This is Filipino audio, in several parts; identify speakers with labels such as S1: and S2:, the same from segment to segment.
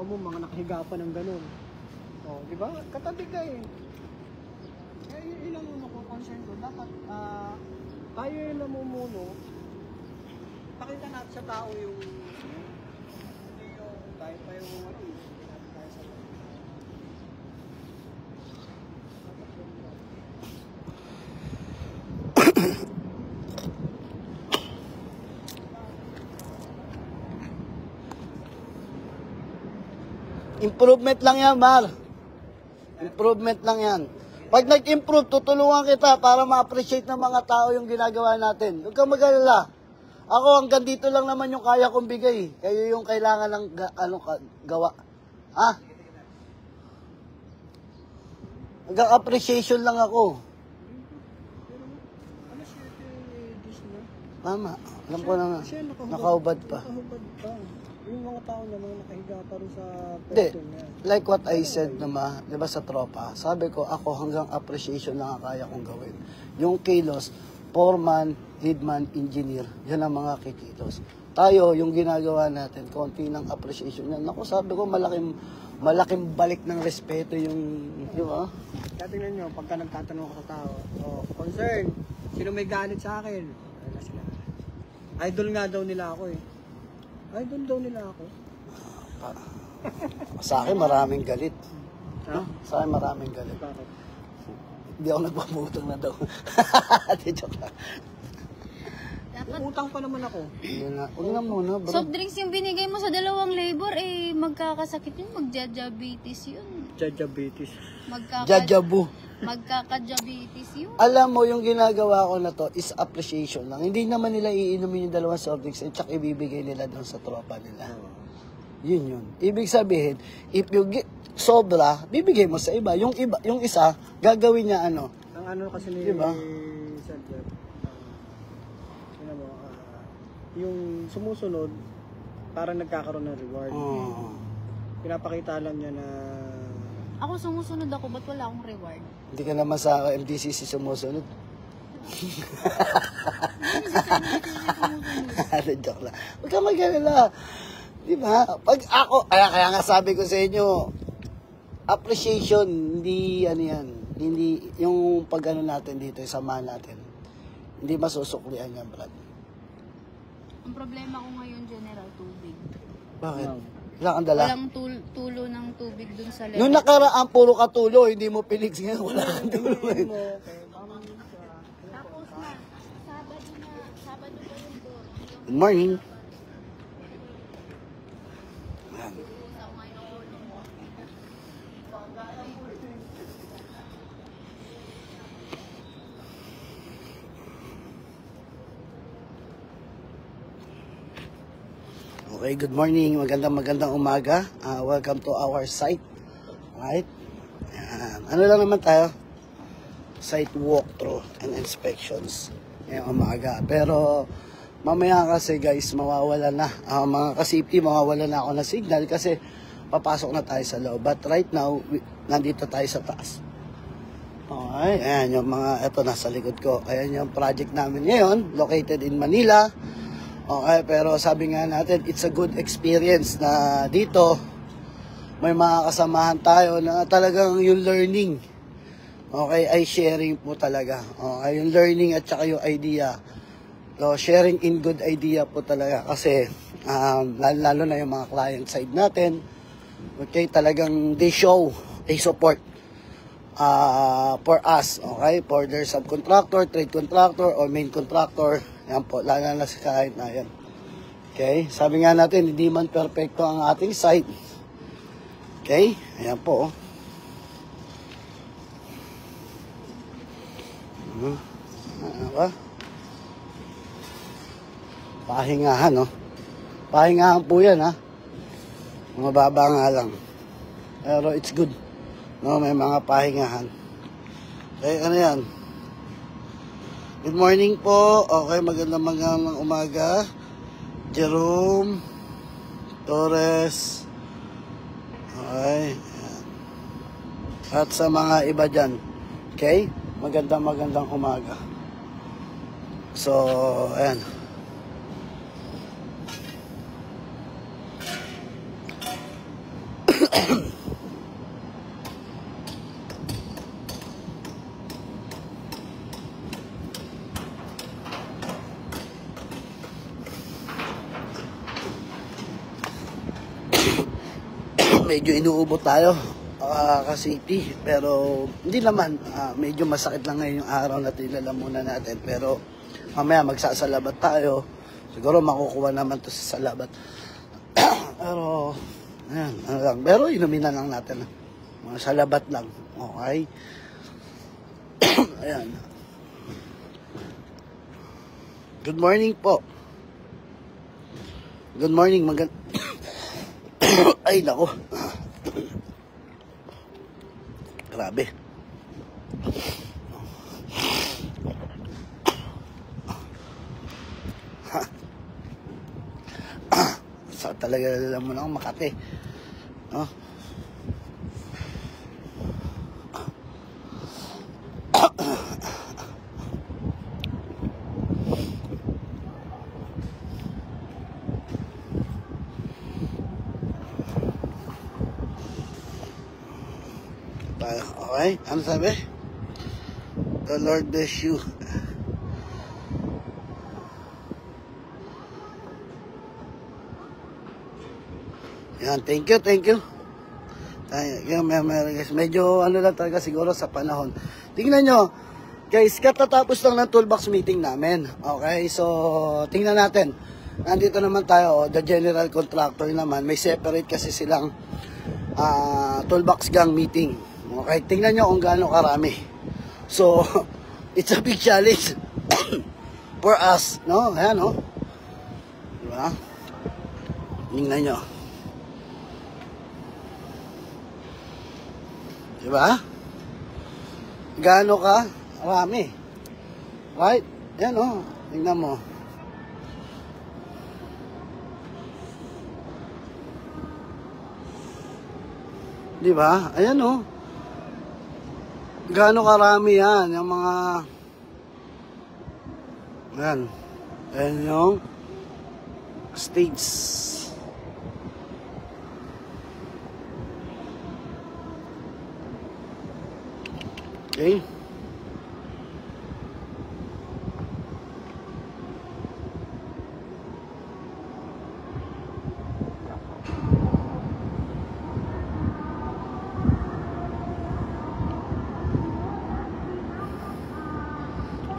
S1: mo, mga nakahiga pa ng ganun. O, di ba? Katabi ka eh. Eh, ilang mo ko, concern ko. Dapat, tayo yung namumuno, pakita natin sa tao yung, hindi yung, tayo pa yung, ano, hindi natin tayo sa
S2: Improvement lang yan, Mar. Improvement lang yan. Pag nag-improve, tutulungan kita para ma-appreciate ng mga tao yung ginagawa natin. Huwag kang mag-alala. Ako, hanggang dito lang naman yung kaya kong bigay. Kayo yung kailangan ng gawa. Ha? Hanggang appreciation lang ako.
S1: Ano siya yung dish na?
S2: Mama, alam ko na nakahubad pa.
S1: Nakahubad pa. Yung mga tao naman nakahiga pa rin sa
S2: Hindi.
S1: pwesto niya.
S2: Like what I said naman, di ba sa tropa, sabi ko ako hanggang appreciation lang ang kaya kong gawin. Yung kilos, foreman, headman, engineer, yan ang mga kikilos. Tayo, yung ginagawa natin, konti ng appreciation yan. Ako sabi ko, malaking balik ng respeto yung, di ba?
S1: Kaya tingnan nyo, pagka nagtatanong ako sa tao, oh, concern, sino may galit sa akin? Wala sila. Idol nga daw nila ako eh. Idol daw nila ako.
S2: Sa akin, maraming galit.
S1: Ha?
S2: Sa akin, maraming galit.
S1: Bakit?
S2: Hindi ako nagpaputang na daw. Joke lang.
S1: Utang pa naman ako.
S2: Yun na. Huwag na muna, bro.
S3: Soft drinks yung binigay mo sa dalawang labor, eh, magkakasakit yun, magja-diabetes yun.
S1: Diabetes.
S2: Jajabu.
S3: Magkaka-diabetes yun.
S2: Alam mo, yung ginagawa ko na to is appreciation lang. Hindi naman nila iinumin yung dalawang soft drinks at saka ibibigay nila doon sa tropa nila. Yun yun. Ibig sabihin, if you get sobra, bibigay mo sa iba. Yung isa, gagawin niya ano.
S1: Ang ano kasi ni
S2: Diba?
S1: Sir Jeff, yung sumusunod, parang nagkakaroon ng reward.
S2: Oh.
S1: Pinapakita lang niya na
S3: Ako sumusunod ako, ba't wala akong reward?
S2: Hindi ka naman sa MDCC sumusunod. Joke lang. Huwag ka mag-alala. Di ba? Pag ako, kaya nga sabi ko sa inyo, appreciation, hindi ano yan. Hindi, yung pag ano natin dito, samahan natin. Hindi masusuklian yan, Brad.
S3: Ang problema ko ngayon, General, tubig.
S2: Bakit? Wala kang dala?
S3: Walang tulo ng tubig dun sa level.
S2: Yung nakaraan, puro ka tulo, hindi mo piligs ngayon, wala kang tulo.
S3: Tapos na, Sabado ba yung door?
S2: Good morning. Ayan. Okay, good morning. Magandang umaga. Welcome to our site. Alright? Ayan. Ano lang naman tayo? Site walkthrough and inspections. Ngayong umaga. Pero mamaya kasi guys, mawawala na. Mga ka-safety, mawawala na ako ng signal kasi papasok na tayo sa loob. But right now, nandito tayo sa taas. Okay, ayan yung mga, eto nasa likod ko. Ayan yung project namin ngayon, located in Manila. Okay, pero sabi nga natin, it's a good experience na dito may mga kasamahan tayo na talagang yung learning, okay, ay sharing po talaga. Okay, yung learning at saka yung idea. So, sharing in good idea po talaga kasi lalo na yung mga client side natin, okay, talagang they support for us, okay, for their subcontractor, trade contractor, or main contractor. Yan po, lalo na sa kahit na yan. Okay, sabi nga natin, hindi man perfecto ang ating site. Okay, ayan po. Ano ba? Pahingahan, no? Pahingahan po yan, ha? Mababa nga lang. Pero it's good. No, may mga pahingahan. Okay, ano yan? Good morning po. Okay, magandang umaga. Jerome Torres. Okay. Ayan. At sa mga iba dyan. Okay? Magandang umaga. So, ayan. Medyo inuubo tayo ka-safety, pero hindi naman, medyo masakit lang ngayon yung araw na tilalamunan natin, pero mamaya magsasalabat tayo, siguro makukuha naman to sa salabat. Pero ayan, ano lang, pero inumin na lang natin, mga salabat lang, okay? Ayan. Good morning po. Good morning, ay, nako. Grabe. Sa talaga alam mo na akong Makati. No? Okay, ano sabi? The Lord bless you. Yan, thank you, thank you. Medyo ano lang talaga siguro sa panahon. Tingnan nyo, guys, katatapos lang ng toolbox meeting namin. Okay, so tingnan natin. Nandito naman tayo, the general contractor naman. May separate kasi silang toolbox gang meeting. Okay, tingnan nyo kung gaano karami. So, it's a big challenge for us, no? Ayan, no? Diba? Tingnan nyo. Diba? Gaano ka? Marami. Right? Ayan, no? Tingnan mo. Diba? Ayan, no? Gaano karami yan, yung mga, yan, ayan yung stage. Okay.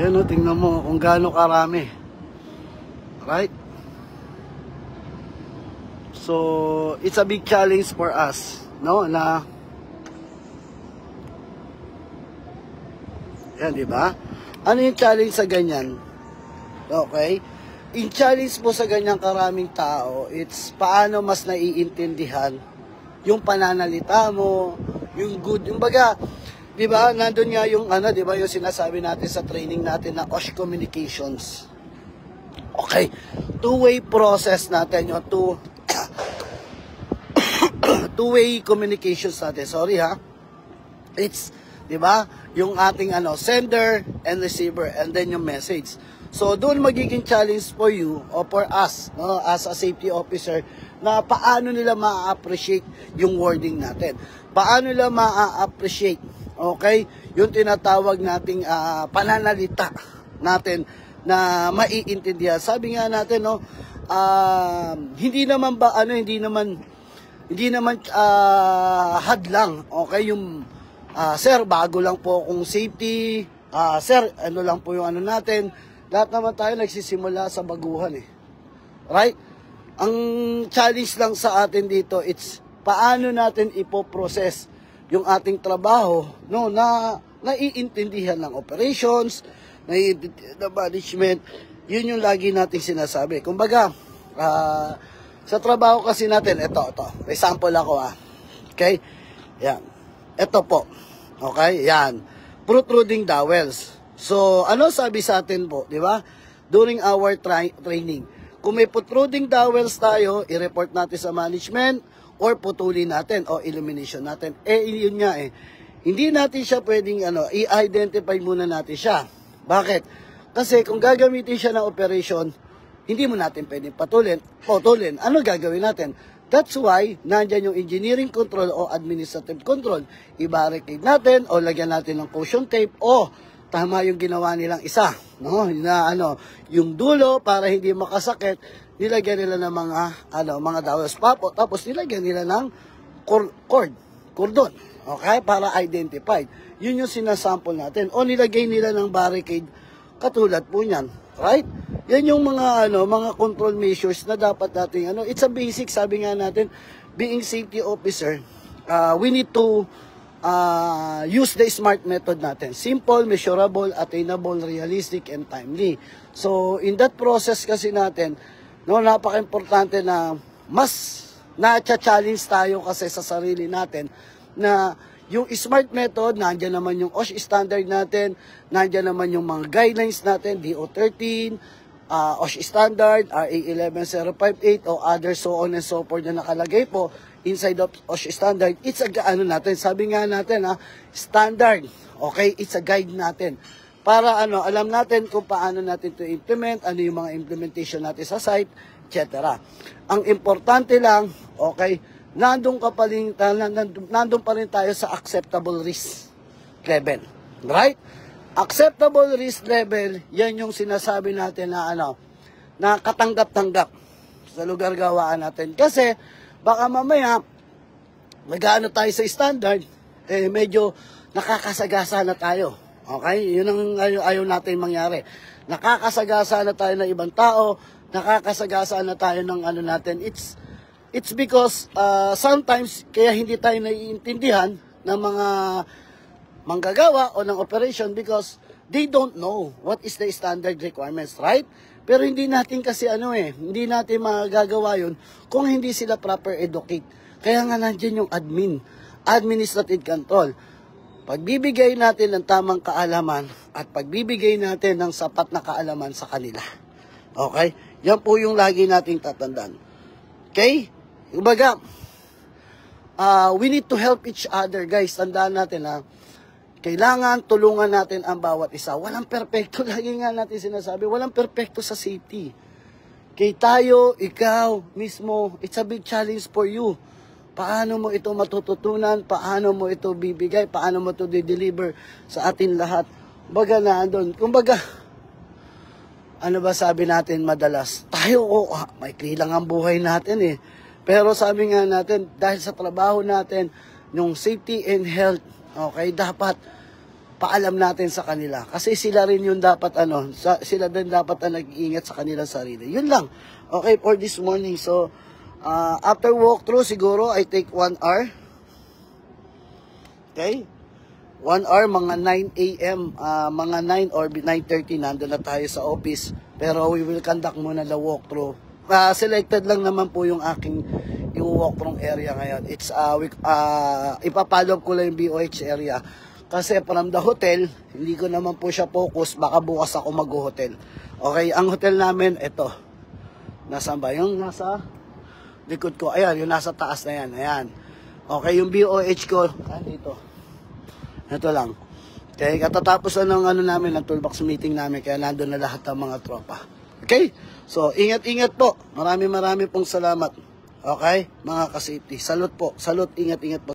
S2: Yan o, tingnan mo kung gaano karami. Right? So, it's a big challenge for us, no? Na yan, di ba? Ano yung challenge sa ganyan? Okay? Yung challenge mo sa ganyang karaming tao, it's paano mas naiintindihan yung pananalita mo, yung good, yung baga, di ba, nandun nga yung ano, di ba, yung sinasabi natin sa training natin na OSH communications. Okay, two-way process natin, yung two-way communications natin. Sorry ha. It's, di ba, yung ating ano, sender and receiver, and then yung message. So, doon magiging challenge for you or for us, no, as a safety officer, na paano nila ma-appreciate yung wording natin. Paano nila ma-appreciate, okay, yung tinatawag nating pananalita natin na maiintindihan. Sabi nga natin, no, hindi naman hadlang, okay, yung sir, bago lang po akong safety, sir, ano lang po yung ano natin. Lahat naman tayo nagsisimula sa baguhan eh. Right? Ang challenge lang sa atin dito, it's paano natin ipoprocess yung ating trabaho, no, na naiintindihan ng operations, naiintindihan ng management. Yun yung lagi nating sinasabi. Kumbaga, sa trabaho kasi natin, ito, may sample ako Okay? Yan. Ito po. Okay? Yan. Protruding dowels. So, ano sabi sa atin po, di ba? During our training, kung may protruding dowels tayo, i-report natin sa management or putulin natin o elimination natin. Yun nga hindi natin siya pwedeng i-identify muna natin siya. Bakit? Kasi kung gagamitin siya ng operation, hindi mo natin pwedeng putulin. Ano gagawin natin? That's why, nandyan yung engineering control o administrative control. I-barricade natin o lagyan natin ng caution tape o tama yung ginawa nilang isa. No? Na, yung dulo para hindi makasakit, nilagyan nila ng mga dowels papo, tapos nilagyan nila ng cordon. Okay? Para identified. Yun yung sinasample natin. O nilagay nila ng barricade katulad po niyan. Right? Yan yung mga control measures na dapat natin, it's a basic, sabi nga natin, being safety officer, we need to use the SMART method natin. Simple, measurable, attainable, realistic, and timely. So, in that process kasi natin, napaka-importante na mas na-challenge tayo kasi sa sarili natin na yung SMART method, nandiyan naman yung OSH standard natin, nandiyan naman yung mga guidelines natin, DO13, OSH standard, RA 11058, o other so on and so forth na nakalagay po inside of OSH standard. It's a, sabi nga natin, standard. Okay? It's a guide natin. Para alam natin kung paano natin to implement, ano yung mga implementation natin sa site, etc. Ang importante lang, okay, nandun pa rin tayo sa acceptable risk level. Right? Acceptable risk level, yan yung sinasabi natin na na katanggap-tanggap sa lugar gawaan natin. Kasi baka mamaya mag-aano tayo sa standard, medyo nakakasagasa na tayo. Okay? Yun ang ayaw natin mangyari. Nakakasagasa na tayo ng ibang tao, nakakasagasa na tayo ng natin. It's because sometimes kaya hindi tayo naiintindihan ng mga manggagawa o ng operation because they don't know what is the standard requirements, right? Pero hindi natin kasi hindi natin magagawa yun kung hindi sila proper educate. Kaya nga nandiyan yung administrative control. Pagbibigay natin ng tamang kaalaman at pagbibigay natin ng sapat na kaalaman sa kanila. Okay? Yan po yung lagi nating tatandaan. Okay? Kumbaga, we need to help each other, guys. Tandaan natin kailangan tulungan natin ang bawat isa. Walang perfecto. Lagi nga natin sinasabi, walang perfecto sa safety. Kay tayo, ikaw mismo, it's a big challenge for you. Paano mo ito matututunan? Paano mo ito bibigay? Paano mo ito di-deliver sa atin lahat? Kumbaga kumbaga, ano ba sabi natin madalas? Tayo, maikli lang ang buhay natin Pero sabi nga natin, dahil sa trabaho natin, yung safety and health, okay, dapat paalam natin sa kanila. Kasi sila rin yung dapat, sila din dapat ang nag-iingat sa kanilang sarili. Yun lang. Okay, for this morning. So, after walkthrough, siguro, I take 1 hour. Okay? 1 hour, mga 9 a.m., mga 9 or 9:30, nandun na tayo sa office. Pero we will conduct muna the walkthrough. Selected lang naman po yung aking i-walkthrough area ngayon. It's ipapollow ko lang yung BOH area. Kasi from the hotel, hindi ko naman po siya focus. Baka bukas ako mag-hotel. Okay, ang hotel namin, ito. Nasaan ba? Yung nasa likod ko. Ayan, yung nasa taas na yan. Ayan. Okay, yung BOH ko, dito. Ito lang. Okay, katatapos na ng namin, ng toolbox meeting namin. Kaya nandun na lahat ng mga tropa. Okay? So, ingat-ingat po. Marami pong salamat. Okay? Mga ka-safety. Salute po. Salute, ingat-ingat po.